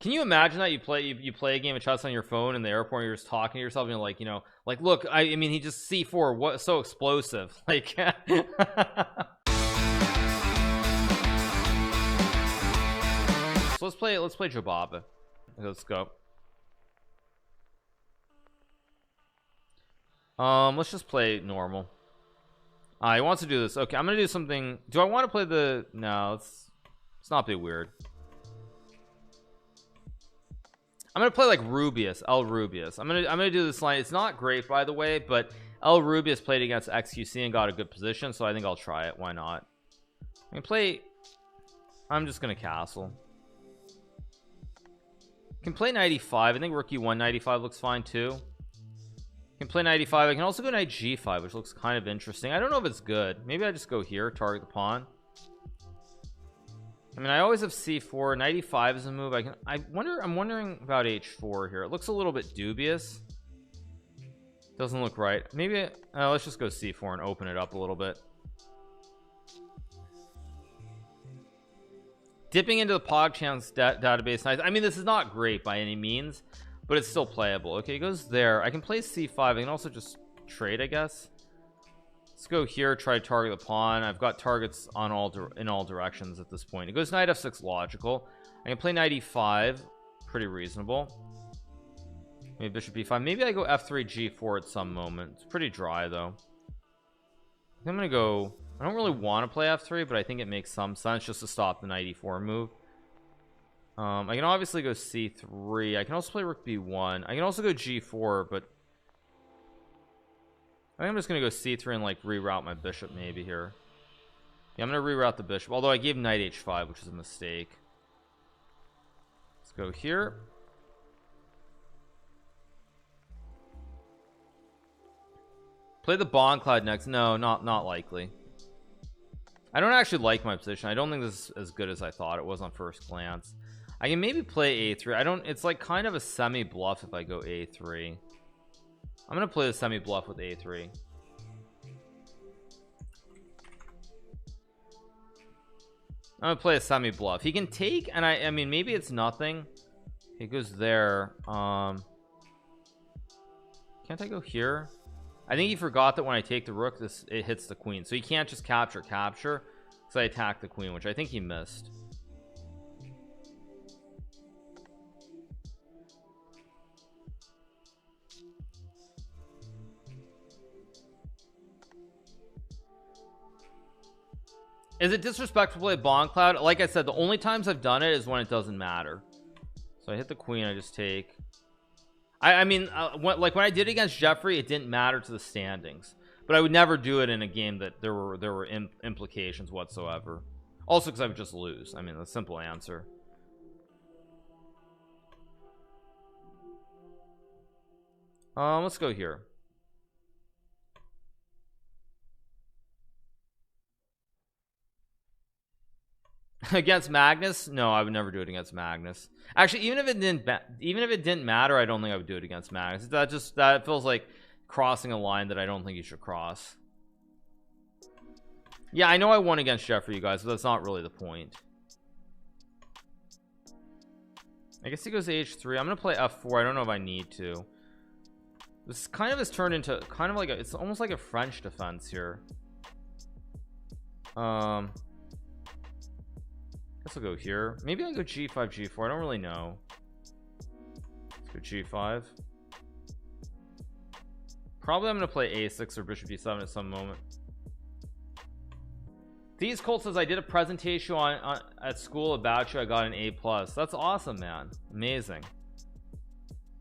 Can you imagine that you play a game of chess on your phone in the airport and you're just talking to yourself and you're like, you know, like, look, I mean, he just C4, what, so explosive, like. So let's play Jobava. Let's go. Let's just play normal. He wants to do this. Okay, I'm gonna do something. Do I want to play the? No, let's not be weird. I'm gonna play like Rubius, El Rubius. I'm gonna do this line. It's not great, by the way, but El Rubius played against XQC and got a good position, so I think I'll try it. Why not? I can play. I'm just gonna castle. Can play 95. I think Rookie 195 looks fine too. Can play 95. I can also go knight g5, which looks kind of interesting. I don't know if it's good. Maybe I just go here, target the pawn. I mean, I always have c4. 95 is a move. I'm wondering about h4 here. It looks a little bit dubious. Doesn't look right. Maybe let's just go c4 and open it up a little bit. Dipping into the PogChamp database. Nice. I mean, this is not great by any means, but it's still playable. Okay, he goes there. I can play c5. I can also just trade, I guess. Let's go here, try to target the pawn. I've got targets on in all directions at this point. It goes knight f6, logical. I can play knight e5, pretty reasonable. Maybe bishop e5. Maybe I go f3 g4 at some moment. It's pretty dry though. I'm gonna go. I don't really want to play f3, but I think it makes some sense just to stop the knight e4 move. I can obviously go c3. I can also play rook b1. I can also go g4, but I think I'm just gonna go c3 and like reroute my bishop maybe here. Yeah, I'm gonna reroute the bishop, although I gave knight h5, which is a mistake. Let's go here. Play the bond cloud next. No, not likely. I don't actually like my position. I don't think this is as good as I thought it was on first glance. I can maybe play a3. It's like kind of a semi bluff if I go a3. I'm gonna play the semi bluff with a3. I'm gonna play a semi bluff. He can take, and I mean, maybe it's nothing. He goes there. Can't I go here? I think he forgot that when I take the rook, it hits the queen, so he can't just capture because I attacked the queen, which I think he missed. Is it disrespectful to play bond cloud? Like I said, the only times I've done it is when it doesn't matter. So I hit the queen, I just take. I mean, when I did it against Jeffrey, it didn't matter to the standings, but I would never do it in a game that there were implications whatsoever. Also, because I would just lose. I mean, the simple answer. Let's go here. Against Magnus? No, I would never do it against Magnus. Actually, even if it didn't matter, I don't think I would do it against Magnus. That feels like crossing a line that I don't think you should cross. Yeah, I know I won against Jeffrey, you guys, but that's not really the point. I guess he goes to h3. I'm gonna play f4. I don't know if I need to. This kind of has turned into kind of like it's almost like a French defense here. Guess I'll go here. Maybe I go g5 g4. I don't really know. Let's go g5. Probably I'm gonna play a6 or bishop d7 at some moment. These Colt says I did a presentation at school about you. I got an A+. That's awesome, man. Amazing.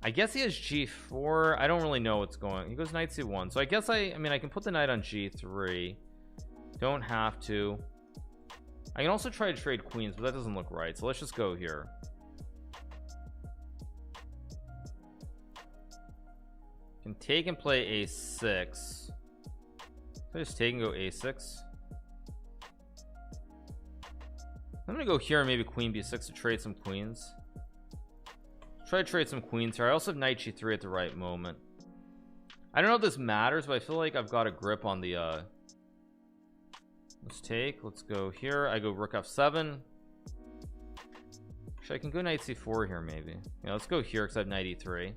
I guess he has g4. I don't really know what's going. He goes knight c1. So I guess I mean I can put the knight on g3. Don't have to. I can also try to trade queens, but that doesn't look right. So let's just go here. Can take and play a6. I just take and go a6. I'm gonna go here and maybe queen b6 to trade some queens. Try to trade some queens here. I also have knight g3 at the right moment. I don't know if this matters, but I feel like I've got a grip on the let's take. Let's go here. I go rook f7. Actually, I can go knight c4 here maybe. Yeah, let's go here because I have knight e3.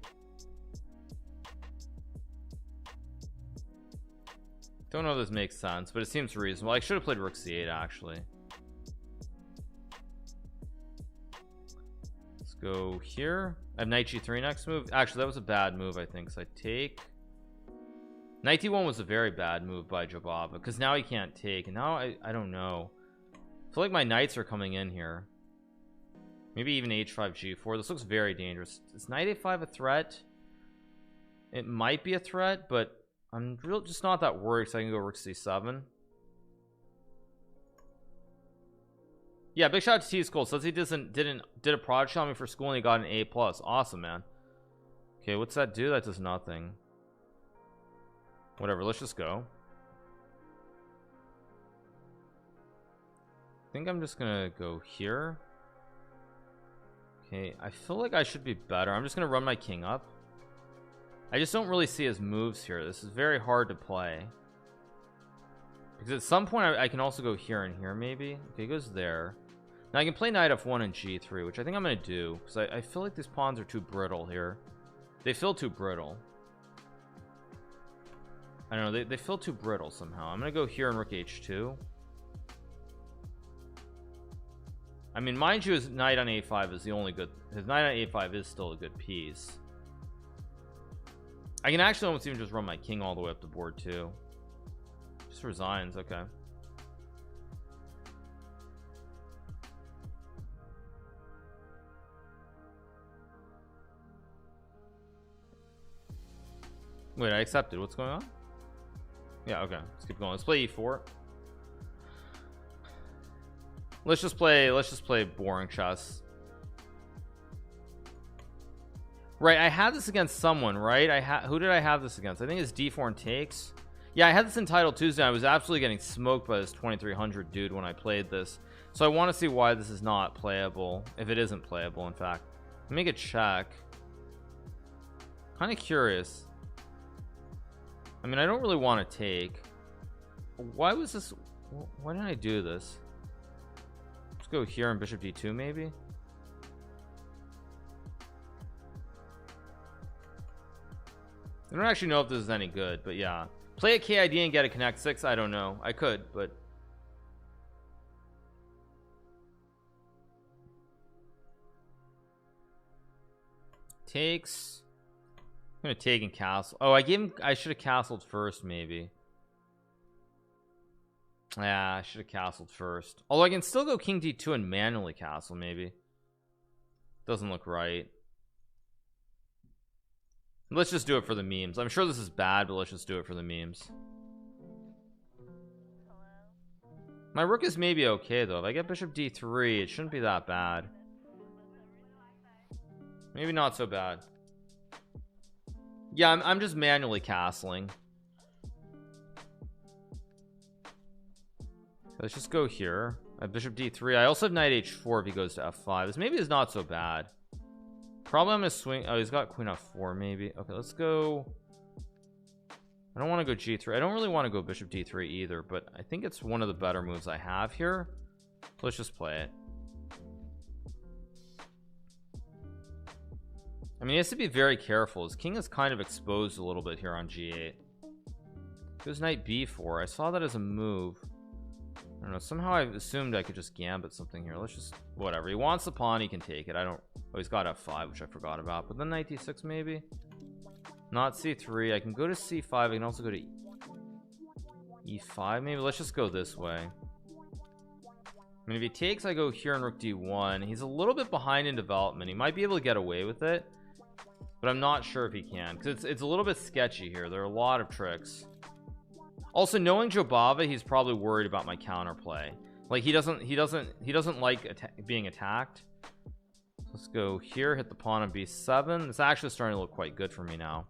Don't know if this makes sense, but it seems reasonable. I should have played rook c8 actually. Let's go here. I have knight g3 next move. Actually, that was a bad move, I think. So I take. Knight d1 was a very bad move by Jobava because now he can't take, and now I don't know. I feel like my knights are coming in here. Maybe even h5 g4. This looks very dangerous. Is knight a5 a threat? It might be a threat, but I'm just not that worried, so I can go rook c7. Yeah, big shout out to T School. Says he did a project on me for school and he got an A+. Awesome, man. Okay, what's that do? That does nothing. Whatever, let's just go. I think I'm just gonna go here. Okay, I feel like I should be better. I'm just gonna run my king up. I just don't really see his moves here. This is very hard to play because at some point I can also go here and here maybe. Okay, he goes there. Now I can play knight f1 and g3, which I think I'm gonna do because I feel like these pawns are too brittle here. They feel too brittle. I don't know, they feel too brittle somehow. I'm gonna go here and rook h2. I mean, mind you, his knight on a5 is the only good. His knight on a5 is still a good piece. I can actually almost even just run my king all the way up the board too. Just resigns. Okay. Wait, I accepted. What's going on? Yeah, okay. Let's keep going. Let's play e4. Let's just play boring chess. Right, I had this against someone, right? Who did I have this against? I think it's d4 and takes. Yeah, I had this in Title Tuesday. I was absolutely getting smoked by this 2300 dude when I played this. So I want to see why this is not playable, if it isn't playable, in fact. Let me make a check. Kind of curious. I mean, I don't really want to take. Why was this? Why didn't I do this? Let's go here and bishop d2 maybe. I don't actually know if this is any good, but yeah. Play a KID and get a connect 6. I don't know. I could, but takes. I'm gonna take and castle. Oh, I should have castled first maybe. Yeah, I should have castled first. Although I can still go king d2 and manually castle maybe. Doesn't look right. Let's just do it for the memes. I'm sure this is bad, but let's just do it for the memes. My rook is maybe okay though. If I get bishop d3, it shouldn't be that bad. Maybe not so bad. Yeah, I'm just manually castling. Let's just go here. I have bishop d3. I also have knight h4 if he goes to f5. This maybe is not so bad. Probably I'm gonna swing. Oh, he's got queen f4 maybe. Okay, let's go. I don't want to go g3. I don't really want to go bishop d3 either, but I think it's one of the better moves I have here. Let's just play it. I mean, he has to be very careful. His king is kind of exposed a little bit here on g8. Goes knight b4. I saw that as a move. I don't know, somehow I assumed I could just gambit something here. Let's just, whatever. He wants the pawn, he can take it. I don't, oh, he's got f5, which I forgot about. But then knight d6 maybe. Not c3. I can go to c5. I can also go to e5 maybe. Let's just go this way. I mean, if he takes, I go here and rook d1. He's a little bit behind in development. He might be able to get away with it, but I'm not sure if he can, because it's a little bit sketchy here. There are a lot of tricks. Also, knowing Jobava, he's probably worried about my counterplay. Like he doesn't like being attacked. Let's go here, hit the pawn on b7. It's actually starting to look quite good for me now.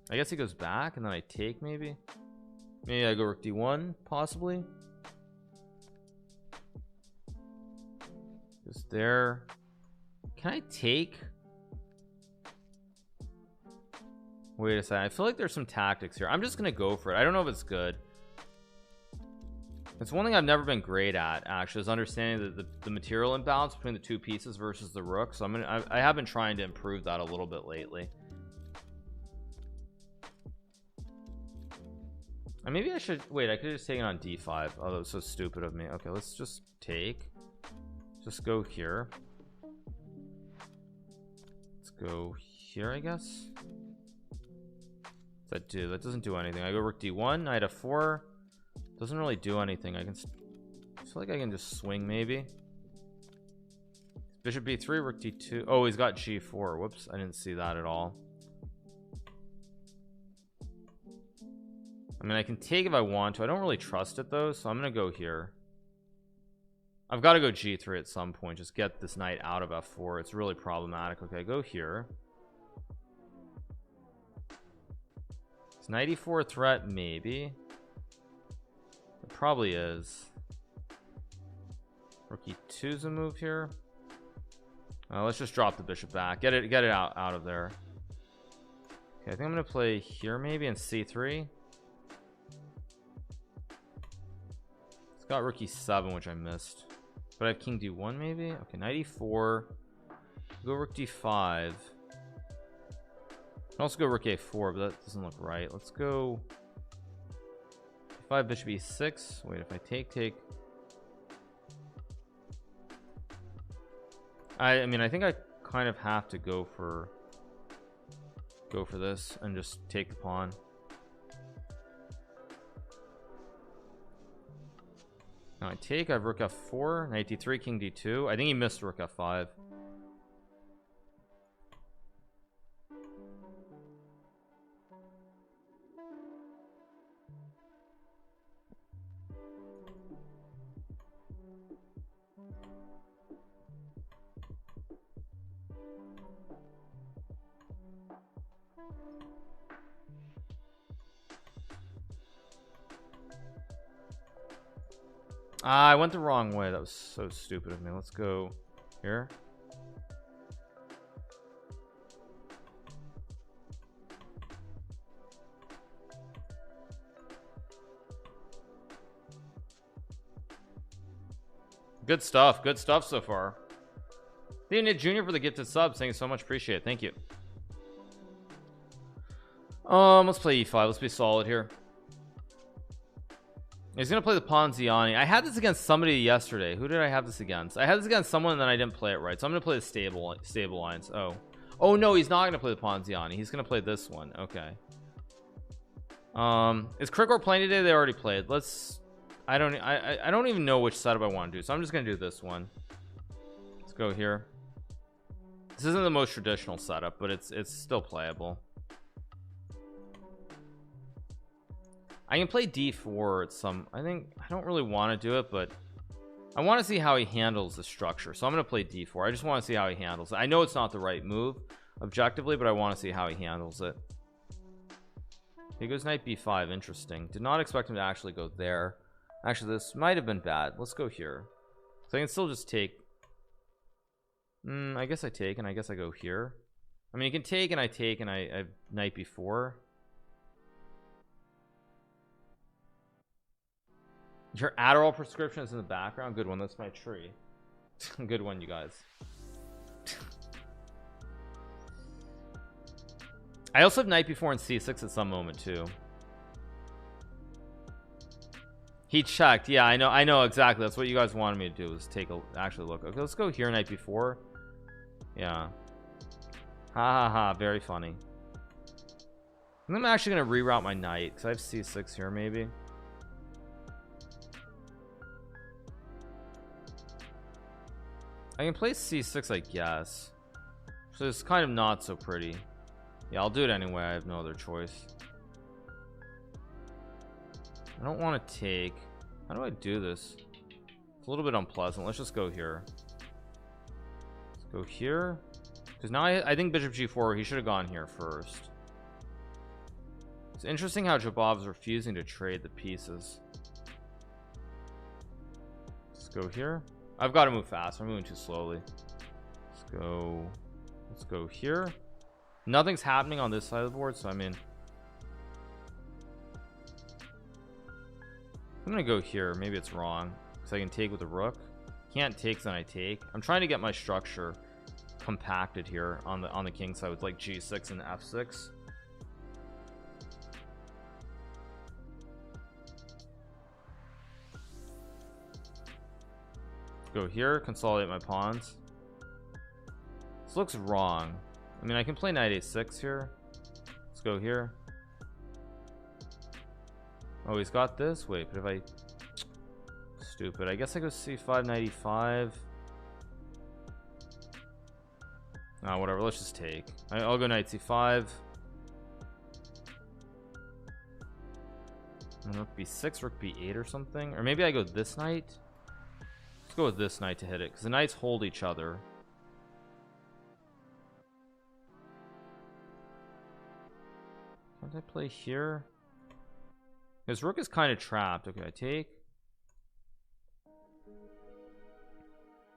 I guess he goes back and then I take maybe. Maybe I go rook d1 possibly. Just there. Can I take? Wait a second. I feel like there's some tactics here. I'm just gonna go for it. I don't know if it's good. It's one thing I've never been great at, actually, is understanding the material imbalance between the two pieces versus the rook. So I have been trying to improve that a little bit lately. And maybe I should wait. I could have just taken on d5. Oh, that was so stupid of me. Okay, let's just just go here. Let's go here, I guess. What's that do? That doesn't do anything. I go rook d1, knight f4. Doesn't really do anything. I feel like I can just swing maybe. Bishop b3, rook d2. Oh, he's got g4. Whoops, I didn't see that at all. I mean, I can take if I want to. I don't really trust it though, so I'm gonna go here. I've got to go g3 at some point. Just get this knight out of f4. It's really problematic. Okay, go here. Is knight e4 a threat? Maybe. It probably is. Rook e2 is a move here. Let's just drop the bishop back. Get it out of there. Okay, I think I'm gonna play here maybe and c3. It's got rook e7, which I missed, but I have king d1 maybe. Okay, knight e4. Go rook d5. I can also go rook a4, but that doesn't look right. Let's go d5, bishop e6. Wait, if I take. I mean, I think I kind of have to go for this and just take the pawn. Now I take. I have rook f4, knight d3, king d2. I think he missed rook f5. I went the wrong way. That was so stupid of me. Let's go here. Good stuff so far. Thank you, Jr. for the gifted sub. Thank you so much, appreciate it. Thank you. Let's play e5. Let's be solid here. He's gonna play the Ponziani. I had this against somebody yesterday. Who did I have this against? I had this against someone and then I didn't play it right, so I'm gonna play the stable lines. Oh no, he's not gonna play the Ponziani. He's gonna play this one. Okay. Is Krigor playing today? They already played. I don't even know which setup I want to do, so I'm just gonna do this one. Let's go here. This isn't the most traditional setup, but it's still playable. I can play d4 at some. I don't really want to do it, but I want to see how he handles the structure, so I'm going to play d4. I just want to see how he handles it. I know it's not the right move objectively, but I want to see how he handles it. He goes knight b5. Interesting. Did not expect him to actually go there. Actually, this might have been bad. Let's go here, so I can still just take. I guess I take and I guess I go here. I mean, you can take and I have knight b4. Your Adderall prescription is in the background. Good one. That's my tree. Good one, you guys. I also have knight b4 and c6 at some moment too. He checked. Yeah, I know exactly. That's what you guys wanted me to do, was actually look. Okay, let's go here, knight b4. Yeah. Ha ha ha. Very funny. I'm actually gonna reroute my knight because I have c6 here maybe. I can play c6, I guess. So it's kind of not so pretty. Yeah, I'll do it anyway. I have no other choice. I don't want to take. How do I do this? It's a little bit unpleasant. Let's just go here. Let's go here. Because now I think bishop g4, he should have gone here first. It's interesting how Jobava is refusing to trade the pieces. Let's go here. I've got to move fast. I'm moving too slowly. Let's go here. Nothing's happening on this side of the board, so I mean, I'm gonna go here. Maybe it's wrong because I can take with the rook. Can't take, then I take. I'm trying to get my structure compacted here on the king side with like g6 and f6. Go here, consolidate my pawns. This looks wrong. I mean, I can play knight a6 here. Let's go here. Oh, he's got this. Wait, but if I... Stupid. I guess I go c5, knight e5. Ah, whatever. Let's just take. I'll go knight c5. And rook b6, rook b8 or something. Or maybe I go this knight. Let's go with this knight to hit it, because the knights hold each other. Can't I play here? His rook is kind of trapped. Okay, I take.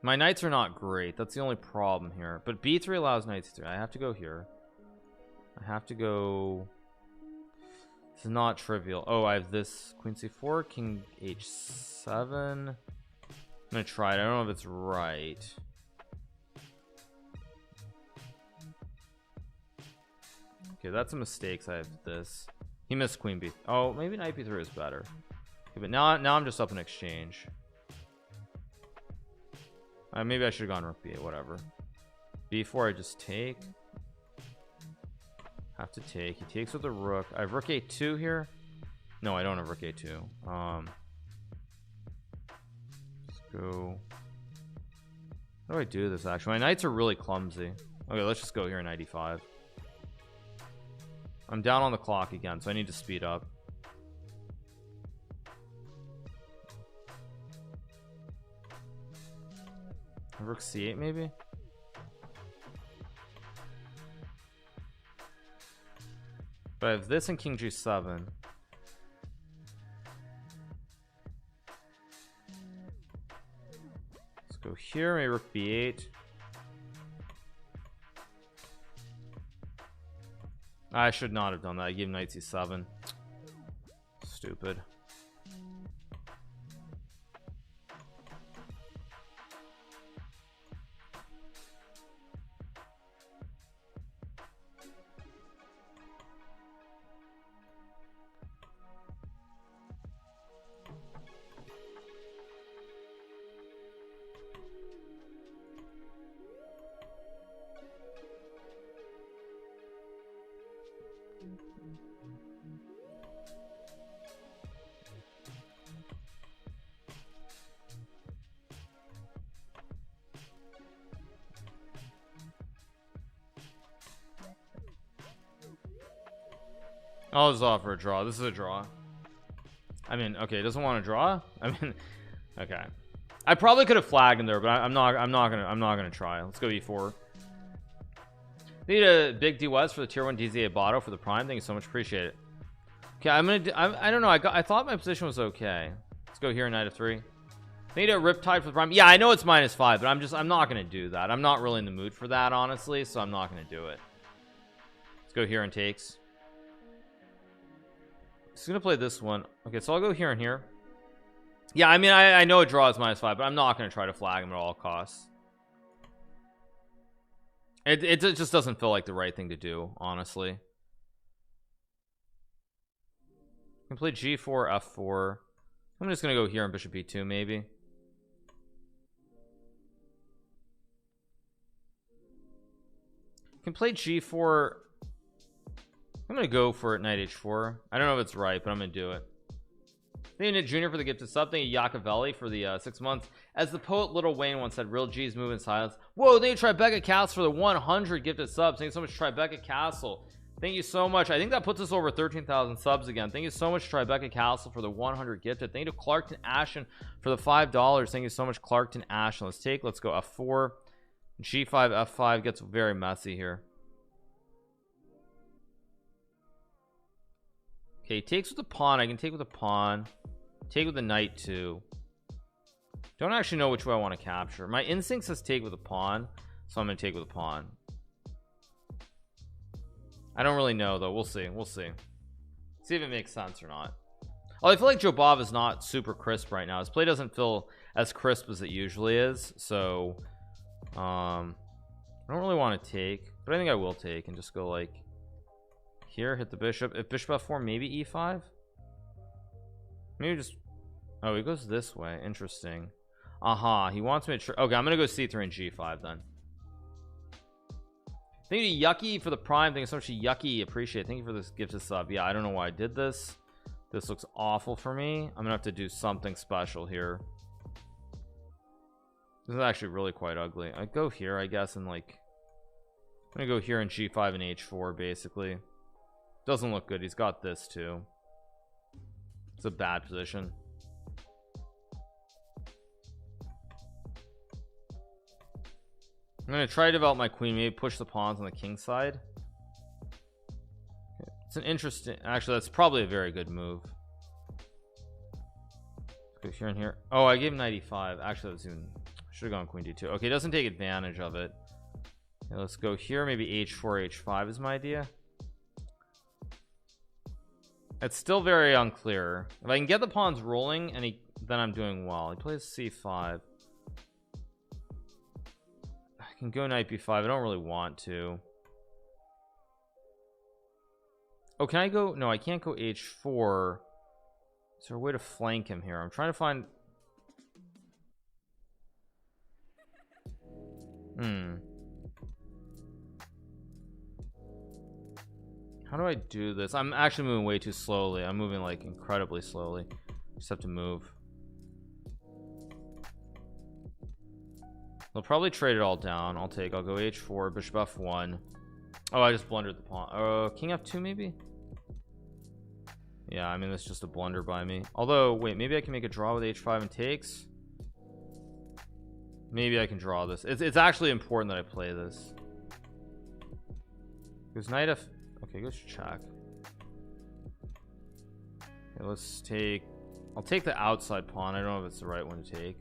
My knights are not great. That's the only problem here. But b3 allows knights to. I have to go here. I have to go. This is not trivial. Oh, I have this queen c4, king h7. I'm gonna try it. I don't know if it's right. Okay, that's a mistake. I have this. He missed queen b. Oh, maybe knight b3 is better. Okay, but now I'm just up in exchange. Maybe I should have gone rook b8. Whatever. b4. I just take. Have to take. He takes with the rook. I have rook a2 here. No, I don't have rook a2. Let's go. How do I do this? Actually, my knights are really clumsy. Okay, let's just go here in 95. I'm down on the clock again, so I need to speed up. Rook c8 maybe. But I have this and king g7. Let's go here. Maybe rook b8. I should not have done that. I gave knight c7. Stupid. I'll just offer a draw. This is a draw. I mean, okay, doesn't want to draw. I mean, okay. I probably could have flagged him there, but I'm not gonna try. Let's go e4. Need a big D West for the tier 1 DZA Baduur for the prime. Thank you so much. Appreciate it. Okay, I don't know. I thought my position was okay. Let's go here, knight f3. Need a riptide for the prime. Yeah, I know it's -5, but I'm not gonna do that. I'm not really in the mood for that, honestly, so I'm not gonna do it. Let's go here and takes. He's gonna play this one. Okay, so I'll go here and here. Yeah, I mean, I know it draws -5, but I'm not gonna try to flag him at all costs. It just doesn't feel like the right thing to do, honestly. I can play g4, f4. I'm just gonna go here on bishop e2, maybe. I can play g4. I'm gonna go for it, knight h4. I don't know if it's right, but I'm gonna do it. Thank you, Junior, for the gifted sub. Thank you, Yachiavelli, for the 6 months. As the poet Little Wayne once said, real G's move in silence. Whoa, thank you, Tribeca Castle, for the 100 gifted subs. Thank you so much, Tribeca Castle. Thank you so much. I think that puts us over 13,000 subs again. Thank you so much, Tribeca Castle, for the 100 gifted. Thank you to Clarkton Ashton for the $5. Thank you so much, Clarkton Ashton. Let's go f4. g5, f5 gets very messy here. Okay, takes with the pawn. I can take with the pawn. Take with the knight too. Don't actually know which way I want to capture. My instinct says take with the pawn, so I'm gonna take with the pawn. I don't really know though. We'll see. See if it makes sense or not. Oh, I feel like Jobava is not super crisp right now. His play doesn't feel as crisp as it usually is, so I don't really want to take, but I think I will take and just go like here, hit the bishop. If bishop f4, maybe e5, maybe just, oh, he goes this way. Interesting. He wants me to okay, I'm gonna go c3 and g5 then. Thank you to Yucky for the prime. Thank you so much to Yucky. Appreciate it. Thank you for this gift of sub. Yeah, I don't know why I did this. This looks awful for me. I'm gonna have to do something special here. This is actually really quite ugly. I go here, I guess, and like I'm gonna go here in g5 and h4 basically. Doesn't look good. He's got this too. It's a bad position. I'm gonna try to develop my queen, maybe push the pawns on the king side. It's an interesting, actually that's probably a very good move. Let's go here and here. Oh, I gave knight e5. Actually, that's even, should have gone queen d2. Okay, it doesn't take advantage of it. Okay, let's go here, maybe h4 h5 is my idea. It's still very unclear. If I can get the pawns rolling and then I'm doing well. He plays c5. I can go knight b5. I don't really want to. Oh, can I go? No, I can't go h4. Is there a way to flank him here? I'm trying to find. How do I do this? I'm actually moving way too slowly. I'm moving like incredibly slowly. Just have to move. They'll probably trade it all down. I'll go h4, bishop f1. Oh, I just blundered the pawn. King f2 maybe? Yeah, I mean that's just a blunder by me. Although wait, maybe I can make a draw with h5 and takes. Maybe I can draw this. It's actually important that I play this. Because knight f, okay, let's check. Okay, let's take, I'll take the outside pawn. I don't know if it's the right one to take.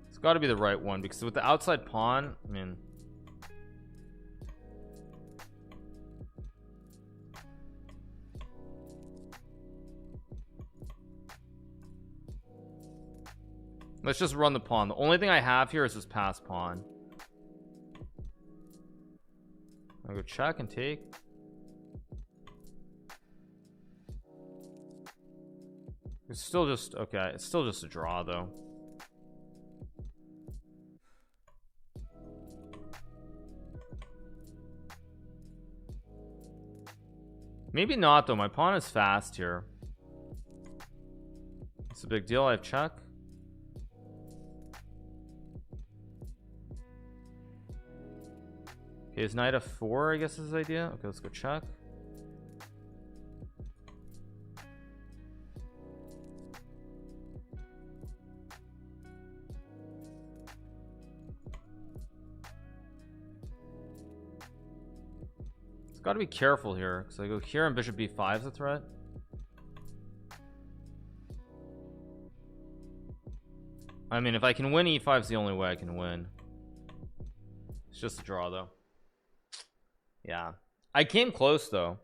It's got to be the right one because with the outside pawn, I mean, let's just run the pawn. The only thing I have here is this pass pawn. I'll go check and take. It's still just okay. It's still just a draw though. Maybe not though. My pawn is fast here. It's a big deal. I have check. Okay, is knight f4 I guess is his idea. Okay, let's go check. It's got to be careful here because I go here and bishop b5 is a threat. I mean, if I can win e5 is the only way I can win. It's just a draw though. Yeah, I came close though.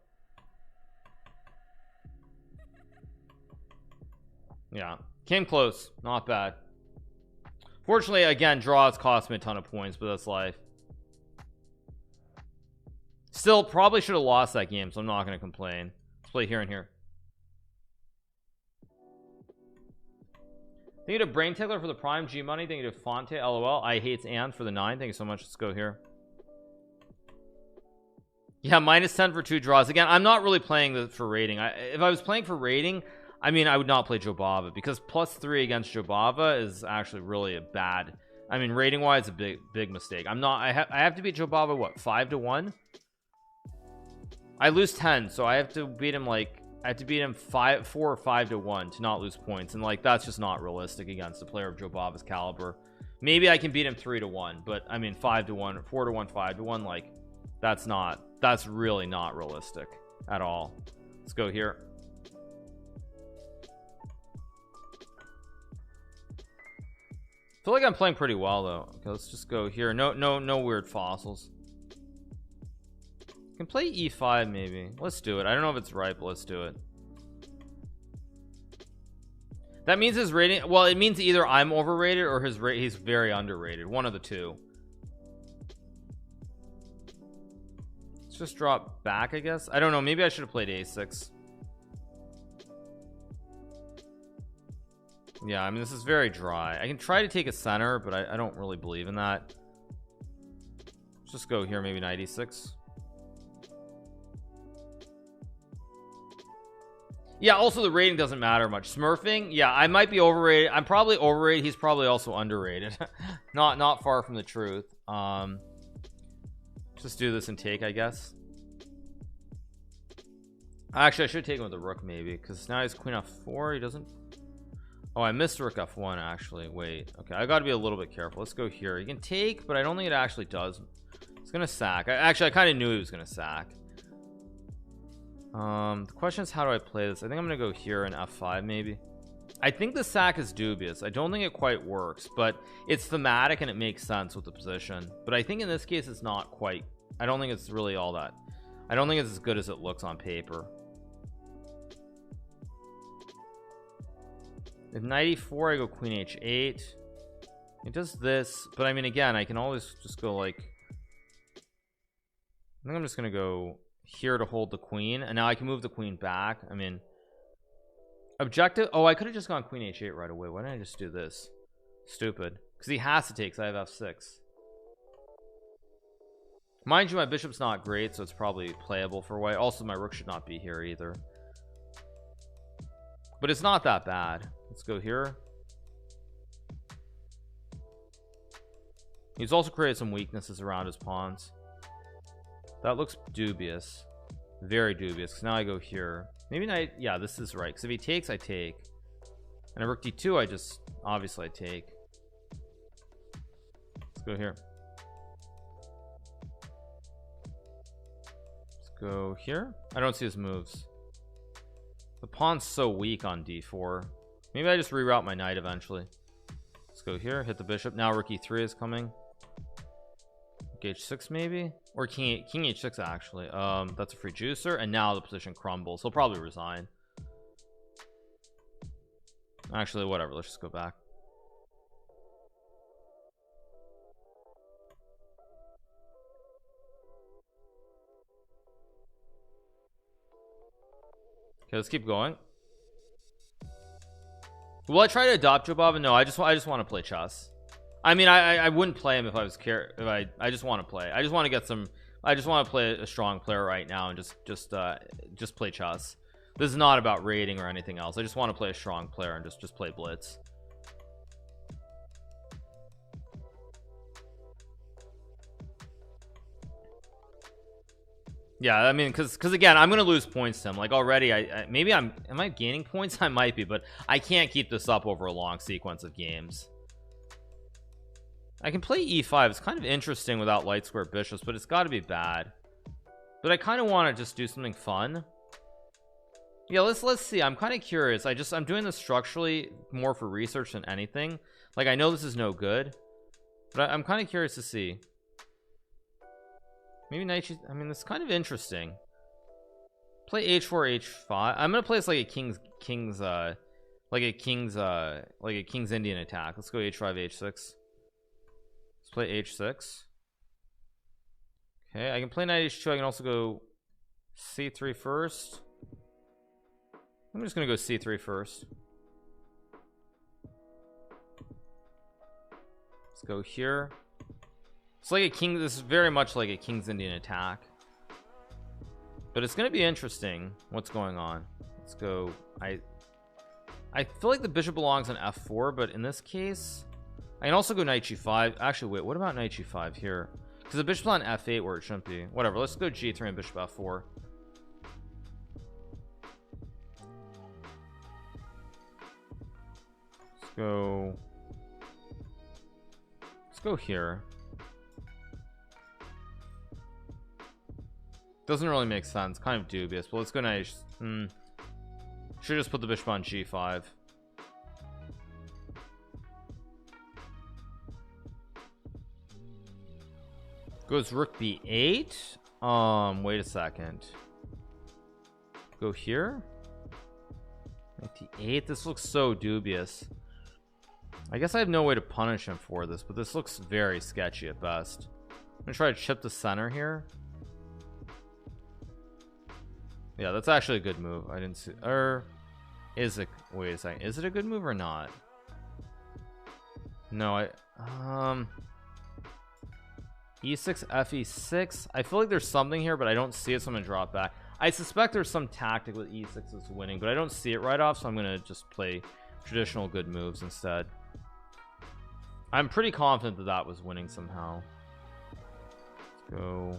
Yeah, came close. Not bad. Fortunately, again, draws cost me a ton of points, but that's life. Still, probably should have lost that game, so I'm not going to complain. Let's play here and here. Thank you to Brain Tickler for the Prime G Money. Thank you to Fonte LOL. I hates and for the 9. Thank you so much. Let's go here. Yeah, -10 for 2 draws. Again, I'm not really playing for rating. If I was playing for rating, I mean, I would not play Jobava because +3 against Jobava is actually really a bad. I mean, rating wise, a big mistake. I'm not. I have to beat Jobava what 5-1. I lose 10, so I have to beat him like I have to beat him 4 or 5-1 to not lose points, and like that's just not realistic against a player of Jobava's caliber. Maybe I can beat him 3-1, but I mean 5-1, 4-1, 5-1, like that's really not realistic at all. Let's go here. I feel like I'm playing pretty well though. Okay, let's just go here. No weird fossils. Can play e5 maybe. Let's do it. I don't know if it's right, but let's do it. That means his rating, well, it means either I'm overrated or he's very underrated. One of the two. Let's just drop back, I guess. I don't know, maybe I should have played a6. Yeah, I mean, this is very dry. I can try to take a center, but I don't really believe in that. Let's just go here, maybe knight e6. Yeah, also the rating doesn't matter much. Smurfing, yeah, I might be overrated. I'm probably overrated. He's probably also underrated. not far from the truth. Just do this and take, I guess. Actually, I should take him with the rook maybe, because now he's queen f4. He doesn't. Oh, I missed rook f1 actually. Wait, okay, I got to be a little bit careful. Let's go here. He can take, but I don't think it actually does. It's gonna sack. I kind of knew he was gonna sack. The question is, how do I play this? I think I'm gonna go here and f5 maybe. I think the sack is dubious. I don't think it quite works, but it's thematic and it makes sense with the position. But I think in this case it's not quite. I don't think it's really all that. I don't think it's as good as it looks on paper. If knight e4, I go queen h8. It does this, but I mean, again, I can always just go like, I think I'm just gonna go here to hold the queen, and now I can move the queen back. I mean, objective. Oh, I could have just gone queen h8 right away. Why didn't I just do this? Stupid, because he has to take, because I have f6. Mind you, my bishop's not great, so it's probably playable for white. Also, my rook should not be here either, but it's not that bad. Let's go here. He's also created some weaknesses around his pawns. That looks dubious, very dubious, because now I go here. Maybe knight. Yeah, this is right, because if he takes, I take, and a rook d2, I just obviously I take. Let's go here. Let's go here. I don't see his moves. The pawn's so weak on d4. Maybe I just reroute my knight eventually. Let's go here, hit the bishop. Now rook e3 is coming. H6 maybe, or king h6 actually. That's a free juicer, and now the position crumbles. He'll probably resign. Actually, whatever, let's just go back. Okay, let's keep going. Will I try to adopt Jobava? No, I just want to play chess. I mean, I wouldn't play him if I was I just want to play. I just want to get some. I just want to play a strong player right now and just play chess. This is not about rating or anything else. I just want to play a strong player and just play blitz. Yeah, I mean, because again, I'm gonna lose points to him. Like already, maybe am I gaining points? I might be, but I can't keep this up over a long sequence of games. I can play e5. It's kind of interesting without light square bishops, but it's got to be bad. But I kind of want to just do something fun. Yeah, let's see. I'm kind of curious. I'm doing this structurally more for research than anything. Like, I know this is no good, but I'm kind of curious to see. Maybe knight. I mean, it's kind of interesting. Play h4 h5. I'm gonna play this like a king's Indian attack. Let's go h5 h6. Let's play h6. Okay, I can play knight h2. I can also go c3 first. I'm just gonna go c3 first. Let's go here. It's like a king. This is very much like a king's Indian attack, but it's gonna be interesting what's going on. Let's go. I feel like the bishop belongs on f4, but in this case I can also go knight g5. Actually, wait, what about knight g5 here? Because the bishop's on f8 where it shouldn't be. Whatever, let's go g3 and bishop f4. Let's go here. Doesn't really make sense, kind of dubious, but let's go knight. Should just put the bishop on g5. Goes rook b8. Wait a second. Go here. 98. This looks so dubious. I guess I have no way to punish him for this, but this looks very sketchy at best. I'm gonna try to chip the center here. Yeah, that's actually a good move. I didn't see, or is it, wait a second, is it a good move or not? No, e6 fe6. I feel like there's something here, but I don't see it, so I'm gonna drop back. I suspect there's some tactic with e6 that's winning, but I don't see it right off, so I'm gonna just play traditional good moves instead. I'm pretty confident that that was winning somehow. Let's go.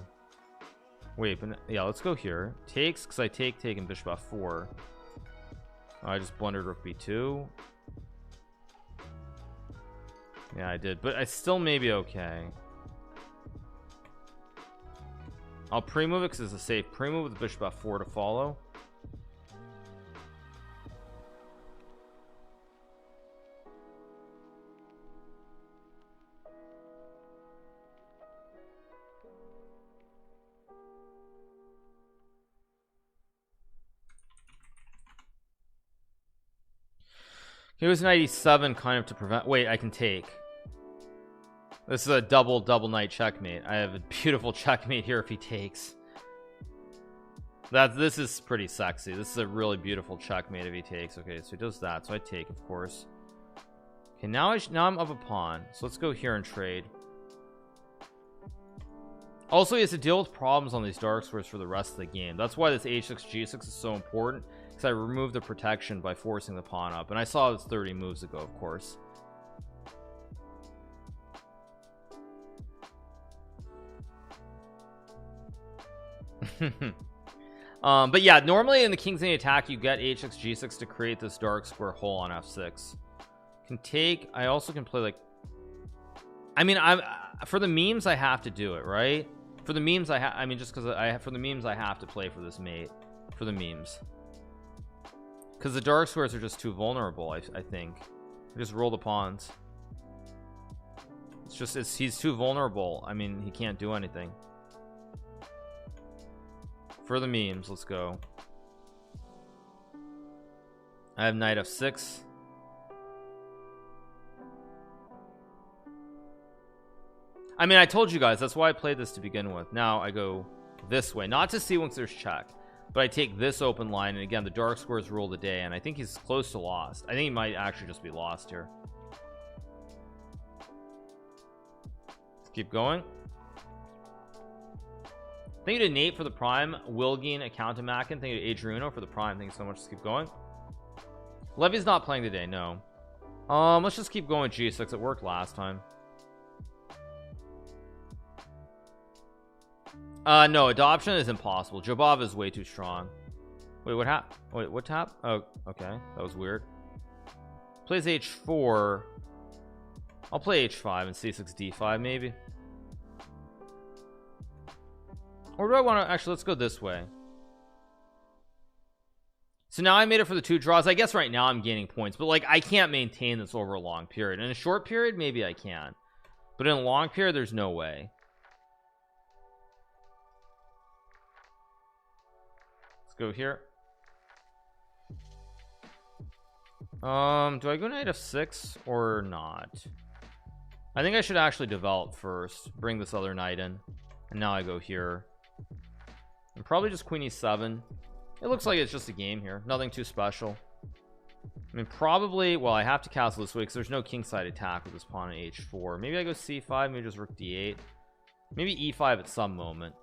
Wait, but yeah, let's go here. Takes, because I take and bishop f4. Oh, I just blundered rook b2. Yeah, I did, but I still may be okay. I'll pre-move it because it's a safe pre-move with bishop f4 to follow. It was 97 kind of to prevent. Wait, I can take. This is a double knight checkmate. I have a beautiful checkmate here if he takes. This is pretty sexy. This is a really beautiful checkmate if he takes. Okay, so he does that, so I take, of course. Okay, now I'm up a pawn, so let's go here and trade. Also, he has to deal with problems on these dark squares for the rest of the game. That's why this h6 g6 is so important, because I removed the protection by forcing the pawn up, and I saw this 30 moves ago, of course. But yeah, normally in the king's any attack you get h6 g6 to create this dark square hole on f6. Can take. I also can play, like, I mean, I'm for the memes I have to do it, right? For the memes I mean, just because for the memes I have to play for this mate, for the memes, because the dark squares are just too vulnerable. I think I just roll the pawns. He's too vulnerable. I mean, he can't do anything. For the memes, let's go. I have knight f6. I mean, I told you guys, that's why I played this to begin with. Now I go this way, not to see once there's check, but I take this open line, and again the dark squares rule the day, and I think he's close to lost. I think he might actually just be lost here. Let's keep going. Thank you to Nate for the prime, Wilgeen, Accountamackin. Thank you to Adriano for the prime. Thank you so much. Let's keep going. Levy's not playing today, no. Let's just keep going with g6. It worked last time. No, adoption is impossible. Jobava is way too strong. Wait, what happened? Wait, what tap? Oh, okay, that was weird. Plays h4. I'll play h5 and c6 d5 maybe. Or do I want to actually, let's go this way. So now I made it for the 2 draws. I guess right now I'm gaining points, but like I can't maintain this over a long period. In a short period maybe I can, but in a long period there's no way. Go here. Do I go knight f6 or not? I think I should actually develop first, bring this other knight in, and now I go here and probably just queen e7. It looks like it's just a game here, nothing too special. I mean, probably, well, I have to castle this way because there's no kingside attack with this pawn at h4. Maybe I go c5, maybe just rook d8, maybe e5 at some moment.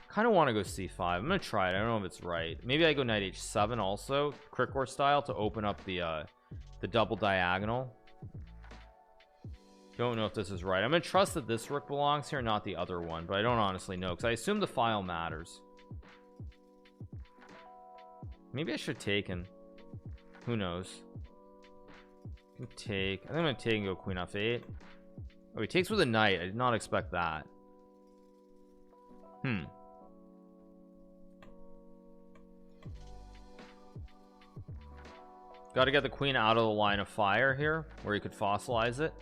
Kind of want to go c5. I'm gonna try it. I don't know if it's right. Maybe I go knight h7 also, Crickor style, to open up the double diagonal. Don't know if this is right. I'm gonna trust that this rook belongs here, not the other one, but I don't honestly know because I assume the file matters. Maybe I should have taken. Who knows? Take. I think I'm gonna take and go queen f8. Oh, he takes with a knight. I did not expect that. Got to get the queen out of the line of fire here where you could fossilize it.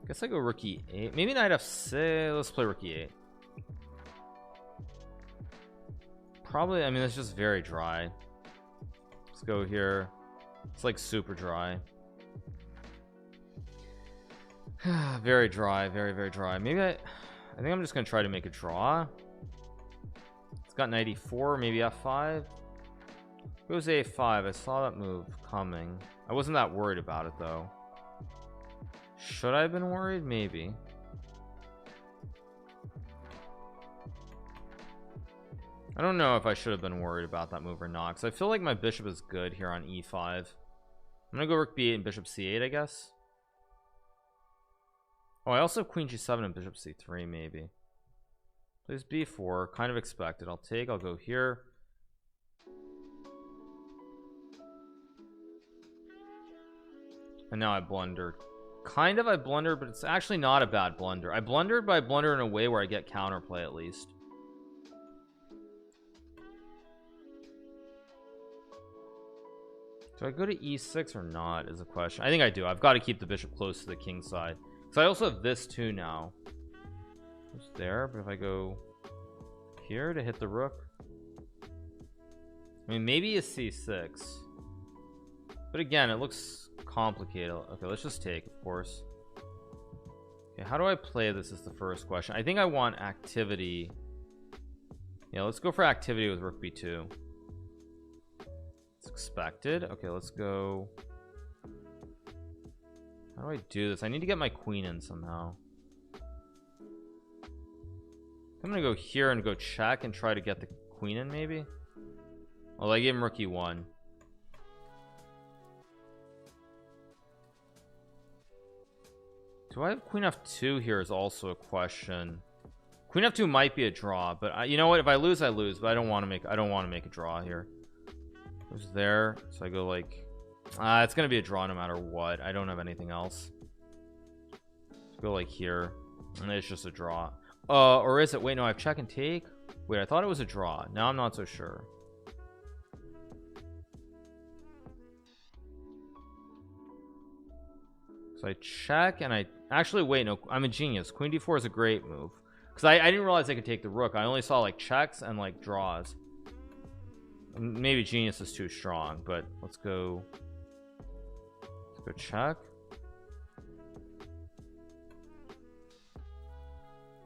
Guess I go rook e8, maybe knight f6. Let's play rook e8. Probably, I mean, it's just very dry. Let's go here. It's like super dry. Very dry, very dry. Maybe I think I'm just gonna try to make a draw. It's got knight e4, maybe f5. Goes a5. I saw that move coming. I wasn't that worried about it though. Should I have been worried? Maybe. I don't know if I should have been worried about that move or not, because I feel like my bishop is good here on e5. I'm gonna go rook b8 and bishop c8, I guess. Oh, I also have queen g7 and bishop c3, maybe. Plays b4, kind of expected. I'll go here. And now I blundered. Kind of I blundered, but it's actually not a bad blunder. I blundered, but I blundered in a way where I get counterplay at least. Do I go to e6 or not is a question. I think I do. I've got to keep the bishop close to the king side, because I also have this too now. It's there, but if I go here to hit the rook, I mean, maybe a c6, but again, it looks complicated. Okay, let's just take, of course. Okay, how do I play this is the first question. I think I want activity. Yeah, let's go for activity with rook b2. It's expected. Okay, let's go. How do I do this? I need to get my queen in somehow. I'm gonna go here and go check and try to get the queen in, maybe. Well, I gave him rook e1. Do I have queen f2 here is also a question. Queen f2 might be a draw, but you know what? If I lose, I lose. But I don't want to make a draw here. Goes there, so I go like, it's gonna be a draw no matter what. I don't have anything else. Let's go like here, and it's just a draw. Or is it? Wait, no, I have check and take. Wait, I thought it was a draw. Now I'm not so sure. So I check, and I actually wait. No, I'm a genius. Queen d4 is a great move, because I didn't realize I could take the rook. I only saw like checks and like draws. Maybe genius is too strong, but let's go check.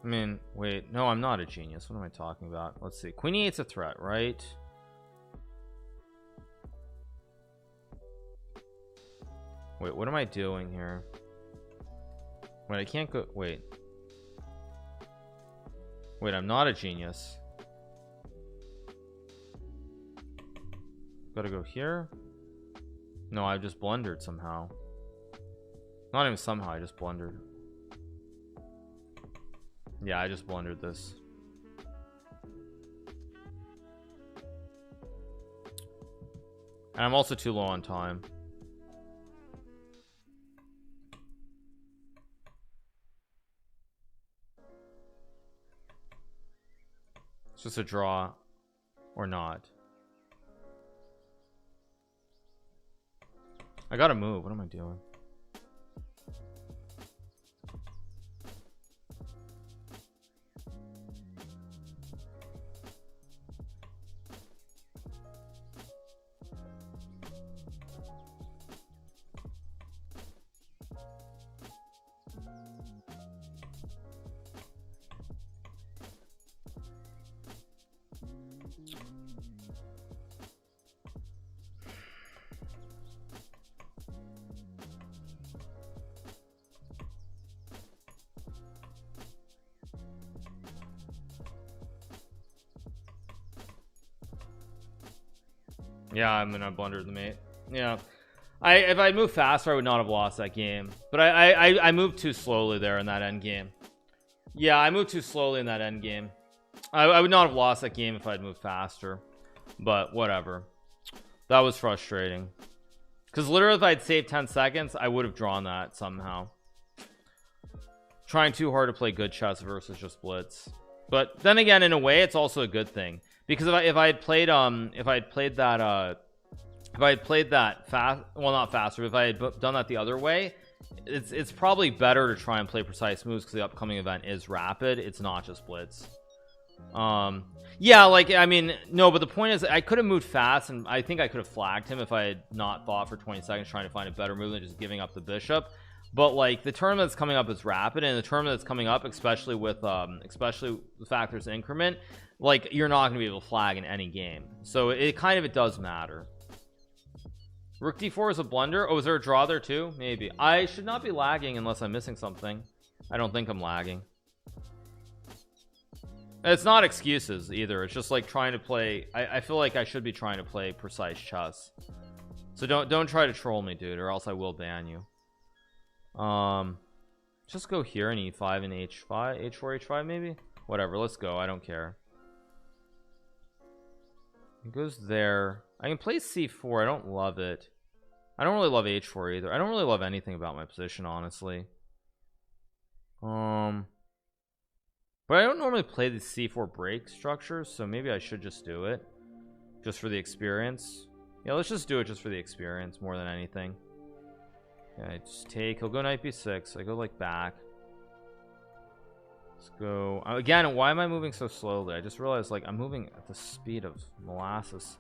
I mean, wait, no, I'm not a genius. What am I talking about? Let's see. Queen e8's a threat, right? Wait, what am I doing here? Wait, I can't go. Wait, I'm not a genius. Gotta go here. No, I just blundered somehow. Not even somehow, I just blundered. Yeah, I just blundered this. And I'm also too low on time. It's just a draw or not. I gotta move. What am I doing? Yeah, I mean, I blundered the mate. Yeah, if I moved faster, I would not have lost that game. But I moved too slowly there in that end game. Yeah, I moved too slowly in that end game. I would not have lost that game if I'd moved faster. But whatever. That was frustrating. Because literally, if I'd saved 10 seconds, I would have drawn that somehow. Trying too hard to play good chess versus just blitz. But then again, in a way, it's also a good thing. Because if I had played that fast, well, not faster, if I had done that the other way, it's probably better to try and play precise moves because the upcoming event is rapid. It's not just blitz. Yeah, like, I mean, no, but the point is I could have moved fast, and I think I could have flagged him if I had not thought for 20 seconds trying to find a better move than just giving up the bishop. But like, the tournament that's coming up is rapid, and the tournament that's coming up, especially with the fact there's increment, like, you're not going to be able to flag in any game. So it does matter. Rook d4 is a blunder. Oh, is there a draw there too? Maybe. I should not be lagging unless I'm missing something. I don't think I'm lagging. It's not excuses either. It's just like trying to play. I feel like I should be trying to play precise chess. So don't try to troll me, dude, or else I will ban you. Just go here and e5 and h5, h4, h5 maybe. Whatever. Let's go. I don't care. It goes there. I can play c4. I don't love it. I don't really love h4 either. I don't really love anything about my position, honestly. But I don't normally play the c4 break structures, so maybe I should just do it just for the experience. Yeah, let's just do it just for the experience more than anything. Yeah, I just take. He'll go knight b6. I go like back. Let's go again. Why am I moving so slowly? I just realized, like, I'm moving at the speed of molasses.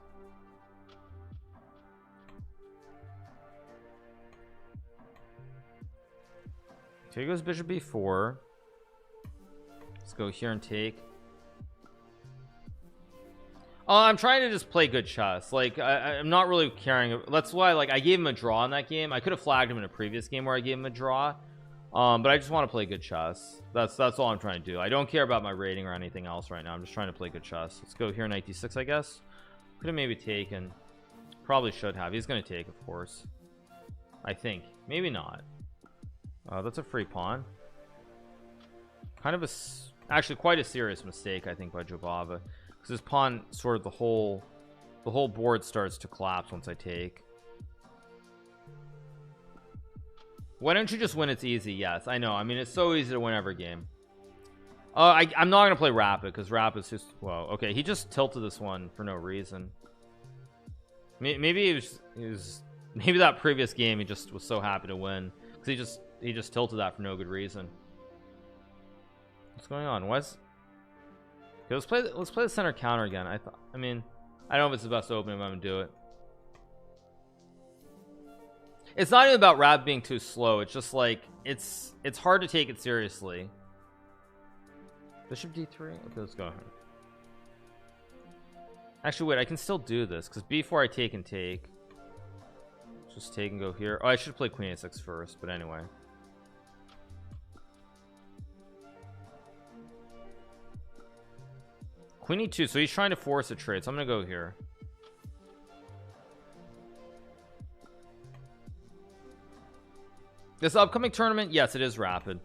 Okay, goes bishop b4. Let's go here and take. Oh, I'm trying to just play good chess. Like, I'm not really caring. That's why, like, I gave him a draw in that game. I could have flagged him in a previous game where I gave him a draw, but I just want to play good chess. That's all I'm trying to do. I don't care about my rating or anything else right now. I'm just trying to play good chess. Let's go here, knight d6, I guess. Could have maybe taken. Probably should have. He's going to take, of course. I think. Maybe not. That's a free pawn. Kind of actually quite a serious mistake, I think, by Jobava, because his pawn sort of the whole board starts to collapse once I take. Why don't you just win? It's easy. Yes, I know. I mean, it's so easy to win every game. I'm not gonna play rapid because rapid's just, well, okay, he just tilted this one for no reason. Maybe he was maybe that previous game he just was so happy to win because he just tilted that for no good reason. What's going on? Okay, let's play the center counter again. I mean, I don't know if it's the best opening, but I'm gonna do it. It's not even about Rab being too slow. It's just like it's hard to take it seriously. Bishop d3. Okay, let's go ahead. Actually, wait, I can still do this because before I take and take, just take and go here. Oh, I should play queen a6 first, but anyway. Queen e2, so he's trying to force a trade, so I'm gonna go here. This upcoming tournament, yes, it is rapid.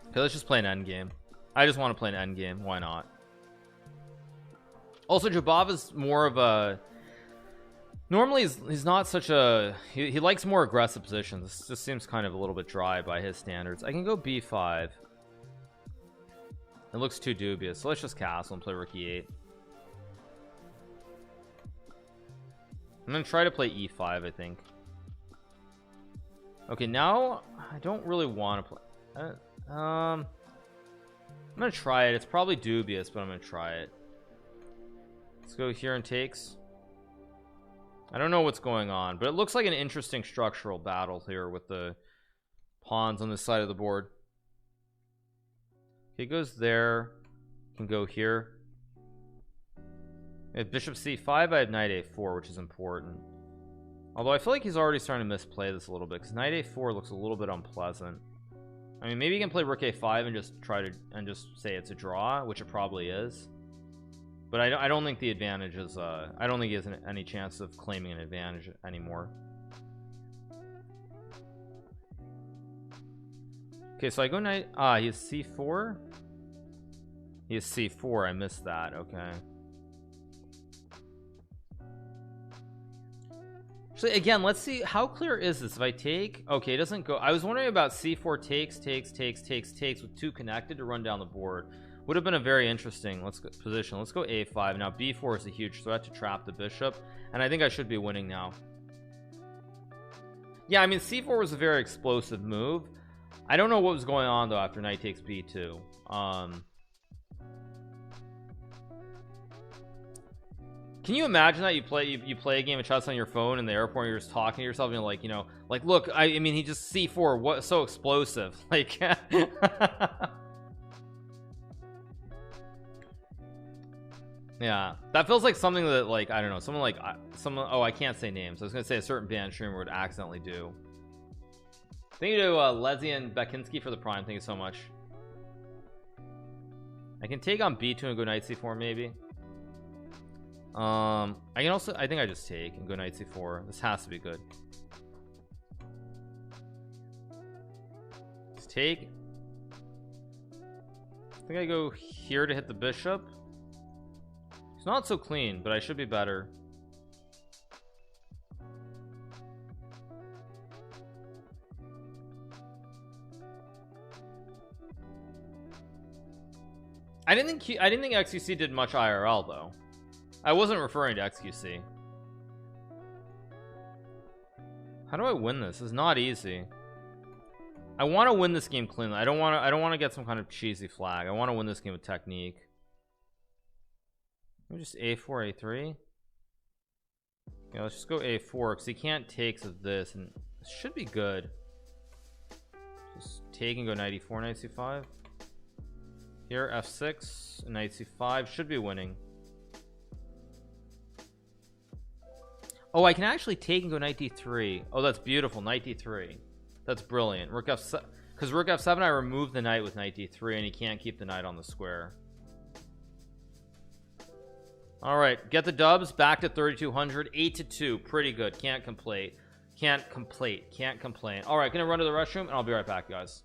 Okay, let's just play an endgame. I just want to play an endgame. Why not? Also, Jobava's more of a... Normally, he's not such a... He likes more aggressive positions. This just seems kind of a little bit dry by his standards. I can go b5. It looks too dubious, so let's just castle and play rook e8. I'm gonna try to play e5, I think. Okay, now I don't really want to play. I'm gonna try it. It's probably dubious, but I'm gonna try it. Let's go here and takes. I don't know what's going on, but it looks like an interesting structural battle here with the pawns on this side of the board. He goes there. Can go here. At bishop c5, I have knight a4, which is important. Although I feel like he's already starting to misplay this a little bit because knight a4 looks a little bit unpleasant. I mean, maybe you can play rook a5 and just try to just say it's a draw, which it probably is. But I don't think the advantage is. I don't think he has any chance of claiming an advantage anymore. Okay, so I go knight. He has c4. He has c4. I missed that. Okay. Actually, again, let's see how clear is this. If I take, okay, it doesn't go. I was wondering about c4 takes with two connected to run down the board. Would have been a very interesting position. Let's go a5. Now b4 is a huge threat to trap the bishop, and I think I should be winning now. Yeah, I mean c4 was a very explosive move. I don't know what was going on though after knight takes b2. Can you imagine that you play a game of chess on your phone in the airport and you're just talking to yourself and you're like, you know, like, look, I mean he just c4, what, so explosive, like yeah, that feels like something that, like, I don't know, someone like someone, oh, I can't say names. I was gonna say a certain band streamer would accidentally do. Thank you to Lezian Bekinski for the prime. Thank you so much. I can take on b2 and go knight c4 maybe. I can also, I think I just take and go knight c4. This has to be good. Let's take. I think I go here to hit the bishop. It's not so clean, but I should be better. I didn't think XQC did much IRL though. I wasn't referring to XQC. How do I win this? It's not easy. I want to win this game cleanly. I don't want to get some kind of cheesy flag. I want to win this game with technique. Let me just a4 a3. Yeah, let's just go a4 because he can't take of this, and it should be good. Just take and go knight e4, knight c5. Here f6, knight c5 should be winning. Oh, I can actually take and go knight d3. Oh, that's beautiful. Knight d3. That's brilliant. Rook f7, because rook f7 I remove the knight with knight d3 and he can't keep the knight on the square. All right, get the dubs back to 3200. 8-2, pretty good. Can't complain. All right, gonna run to the restroom and I'll be right back, guys.